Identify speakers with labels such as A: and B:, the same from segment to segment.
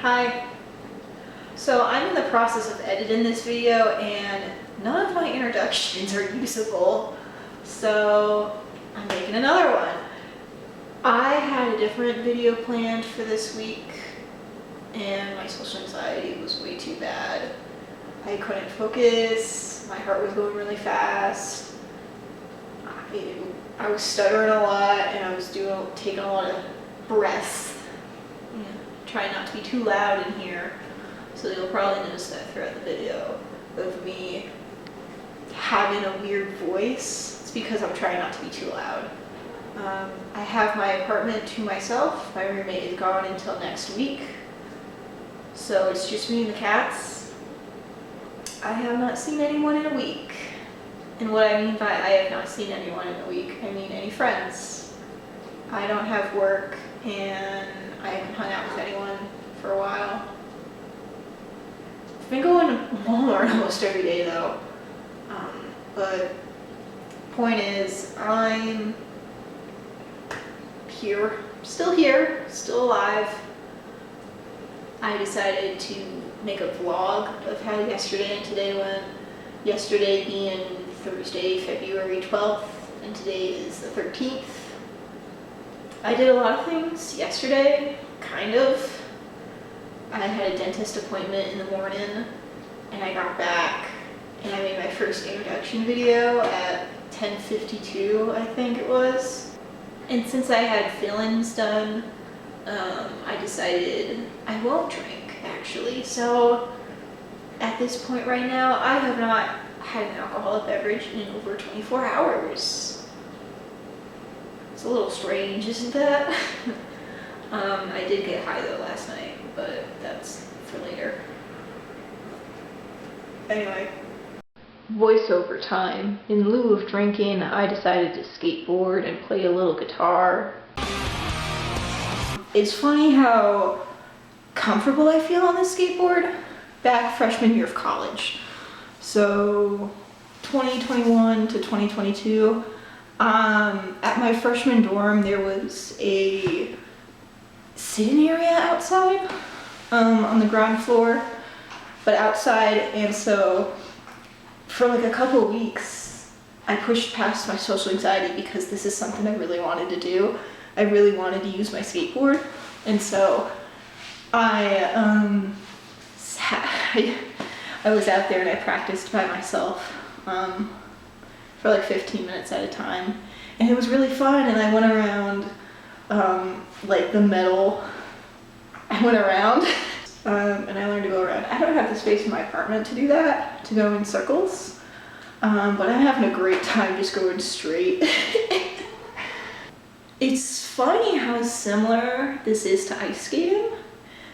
A: Hi. So I'm in the process of editing this video and none of my introductions are usable. So I'm making another one. I had a different video planned for this week and my social anxiety was way too bad. I couldn't focus, my heart was going really fast. I was stuttering a lot and I was taking a lot of breaths. Try not to be too loud in here, so you'll probably notice that throughout the video of me having a weird voice. It's because I'm trying not to be too loud. I have my apartment to myself. My roommate is gone until next week, so it's just me and the cats. I have not seen anyone in a week, and what I mean by I have not seen anyone in a week, I mean any friends. I don't have work and I haven't hung out with anyone for a while. I've been going to Walmart almost every day though. But point is, I'm here, still alive. I decided to make a vlog of how yesterday and today went. Yesterday being Thursday, February 12th, and today is the 13th. I did a lot of things yesterday, kind of. I had a dentist appointment in the morning and I got back and I made my first introduction video at 10:52, I think it was. And since I had fillings done, I decided I won't drink actually. So at this point right now, I have not had an alcoholic beverage in over 24 hours. It's a little strange, isn't that? I did get high though last night, but that's for later. Anyway. Voiceover time. In lieu of drinking, I decided to skateboard and play a little guitar. It's funny how comfortable I feel on this skateboard back freshman year of college. So 2021 to 2022. At my freshman dorm, there was a sitting area outside, on the ground floor, but outside, and so for like a couple weeks, I pushed past my social anxiety because this is something I really wanted to do. I really wanted to use my skateboard, and so I was out there and I practiced by myself, for like 15 minutes at a time, and it was really fun. And I went around like the metal, and I learned to go around. I don't have the space in my apartment to do that, to go in circles, but I'm having a great time just going straight. It's funny how similar this is to ice skating,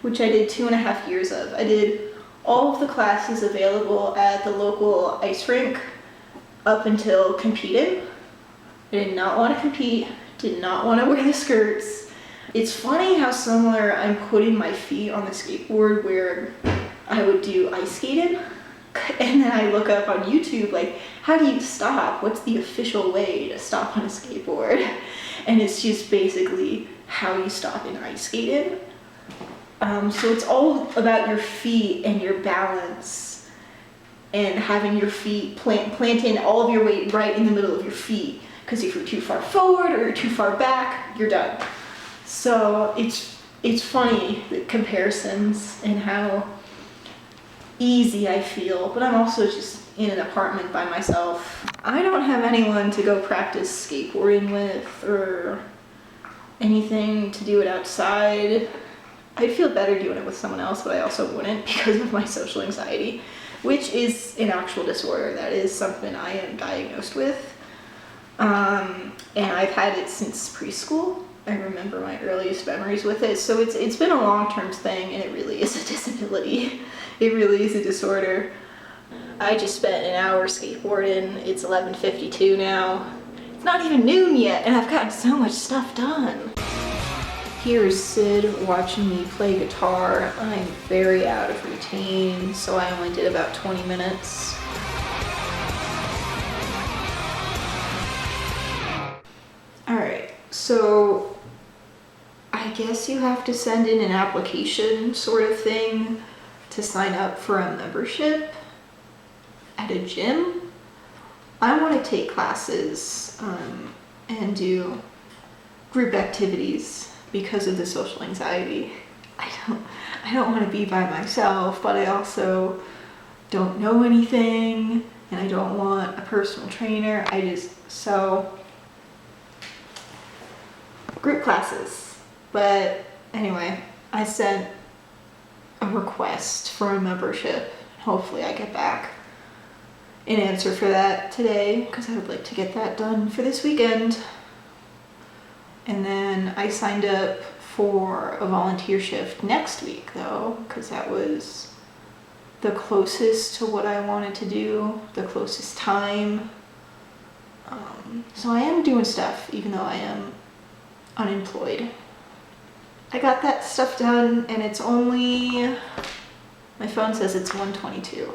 A: which I did 2.5 years of. I did all of the classes available at the local ice rink up until competing. I did not want to compete, did not want to wear the skirts. It's funny how similar I'm putting my feet on the skateboard where I would do ice skating, and then I look up on YouTube like, how do you stop? What's the official way to stop on a skateboard? And it's just basically how you stop in ice skating. So it's all about your feet and your balance, and having your feet planting all of your weight right in the middle of your feet, because if you're too far forward or you're too far back, you're done. So it's funny, the comparisons and how easy I feel, but I'm also just in an apartment by myself. I don't have anyone to go practice skateboarding with or anything to do it outside. I'd feel better doing it with someone else, but I also wouldn't because of my social anxiety, which is an actual disorder. That is something I am diagnosed with. And I've had it since preschool. I remember my earliest memories with it. So it's been a long-term thing, and it really is a disability. It really is a disorder. I just spent an hour skateboarding. It's 11:52 now. It's not even noon yet, and I've gotten so much stuff done. Here's Sid watching me play guitar. I'm very out of routine, so I only did about 20 minutes. Alright, so I guess you have to send in an application sort of thing to sign up for a membership at a gym. I want to take classes and do group activities because of the social anxiety. I don't want to be by myself, but I also don't know anything, and I don't want a personal trainer. So group classes. But anyway, I sent a request for a membership. Hopefully I get back an answer for that today, because I would like to get that done for this weekend. And then I signed up for a volunteer shift next week though, because that was the closest to what I wanted to do, the closest time. So I am doing stuff even though I am unemployed. I got that stuff done, and it's only, my phone says it's 1:22.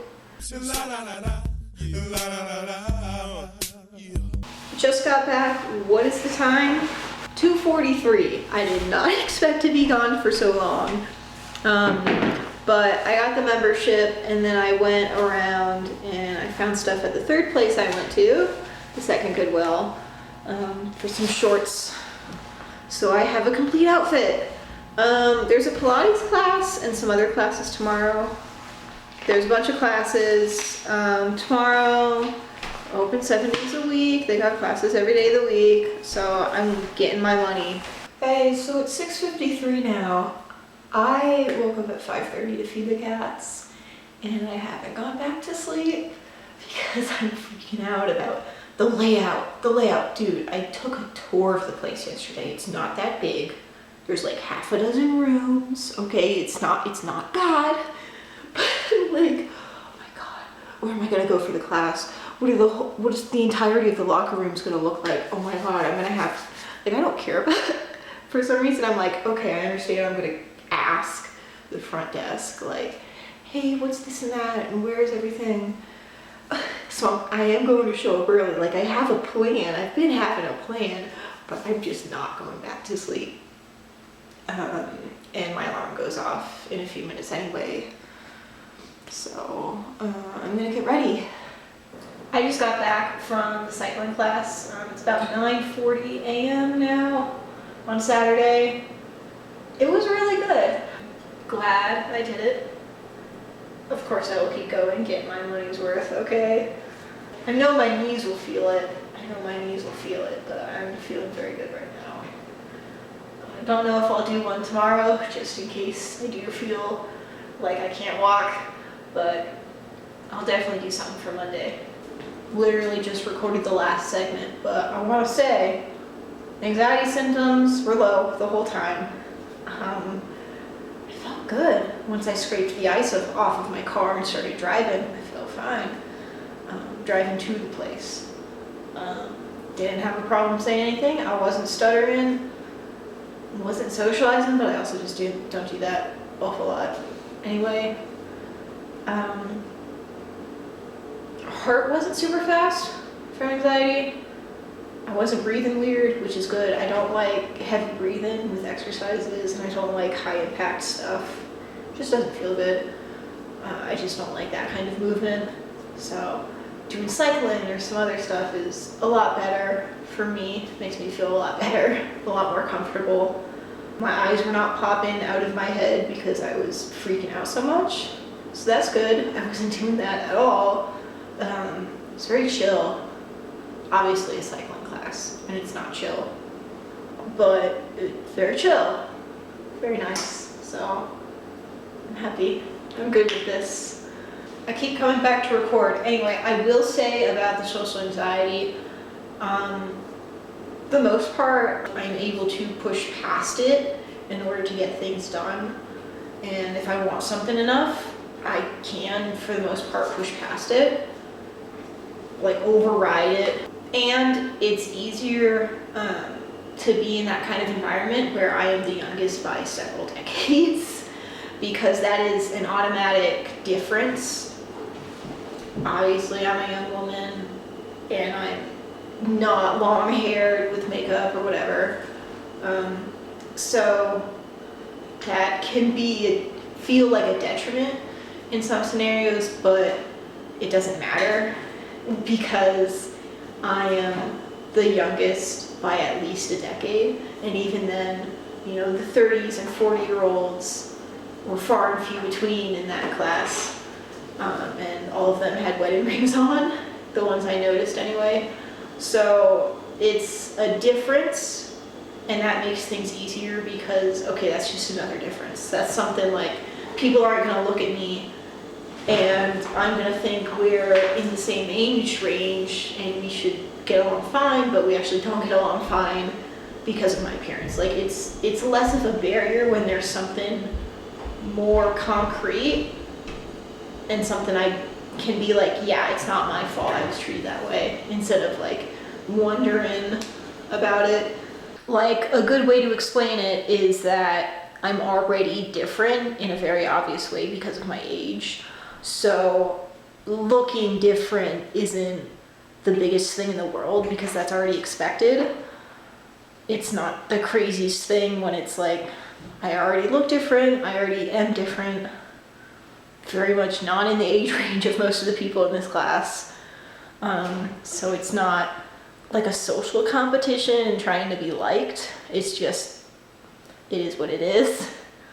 A: Just got back. What is the time? 2:43. I did not expect to be gone for so long. But I got the membership, and then I went around and I found stuff at the third place I went to, the second Goodwill, for some shorts. So I have a complete outfit. There's a Pilates class and some other classes tomorrow. There's a bunch of classes. Tomorrow, open 7 days a week. They got classes every day of the week. So I'm getting my money. Okay, so it's 6:53 now. I woke up at 5:30 to feed the cats, and I haven't gone back to sleep because I'm freaking out about the layout. Dude, I took a tour of the place yesterday. It's not that big. There's like half a dozen rooms. Okay, it's not bad. But like, oh my God, where am I gonna go for the class? What is the entirety of the locker rooms gonna look like? Oh my God, I'm gonna have, like, I don't care about it. For some reason, I'm like, okay, I understand. I'm gonna ask the front desk, like, hey, what's this and that, and where's everything? So I am going to show up early. Like, I have a plan. I've been having a plan, but I'm just not going back to sleep. And my alarm goes off in a few minutes anyway. So I'm gonna get ready. I just got back from the cycling class. It's about 9:40 a.m. now on Saturday. It was really good. Glad I did it. Of course I will keep going, get my money's worth, okay? I know my knees will feel it. But I'm feeling very good right now. I don't know if I'll do one tomorrow, just in case I do feel like I can't walk, but I'll definitely do something for Monday. Literally just recorded the last segment, but I want to say anxiety symptoms were low the whole time. It felt good once I scraped the ice off of my car and started driving. I felt fine. Driving to the place. Didn't have a problem saying anything. I wasn't stuttering. Wasn't socializing, but I also just don't do that awful lot. Anyway, heart wasn't super fast for anxiety. I wasn't breathing weird, which is good. I don't like heavy breathing with exercises, and I don't like high impact stuff. It just doesn't feel good. I just don't like that kind of movement. So doing cycling or some other stuff is a lot better for me. It makes me feel a lot better, a lot more comfortable. My eyes were not popping out of my head because I was freaking out so much. So that's good. I wasn't doing that at all. It's very chill. Obviously a cycling class, and it's not chill, but it's very chill. Very nice. So I'm happy. I'm good with this. I keep coming back to record. Anyway, I will say about the social anxiety, the most part, I'm able to push past it in order to get things done. And if I want something enough, I can, for the most part, push past it, like override it. And it's easier to be in that kind of environment where I am the youngest by several decades, because that is an automatic difference. Obviously, I'm a young woman, and I'm not long-haired with makeup or whatever. So that can feel like a detriment in some scenarios, but it doesn't matter because I am the youngest by at least a decade, and even then, you know, the 30s and 40-year-olds were far and few between in that class, and all of them had wedding rings on, the ones I noticed anyway. So it's a difference, and that makes things easier because, okay, that's just another difference. That's something like, people aren't gonna look at me and I'm gonna think we're in the same age range and we should get along fine, but we actually don't get along fine because of my appearance. Like, it's less of a barrier when there's something more concrete and something I can be like, yeah, it's not my fault I was treated that way, instead of like wondering about it. Like, a good way to explain it is that I'm already different in a very obvious way because of my age. So looking different isn't the biggest thing in the world because that's already expected. It's not the craziest thing when it's like, I already look different, I already am different, very much not in the age range of most of the people in this class. So it's not like a social competition and trying to be liked. It's just, it is what it is.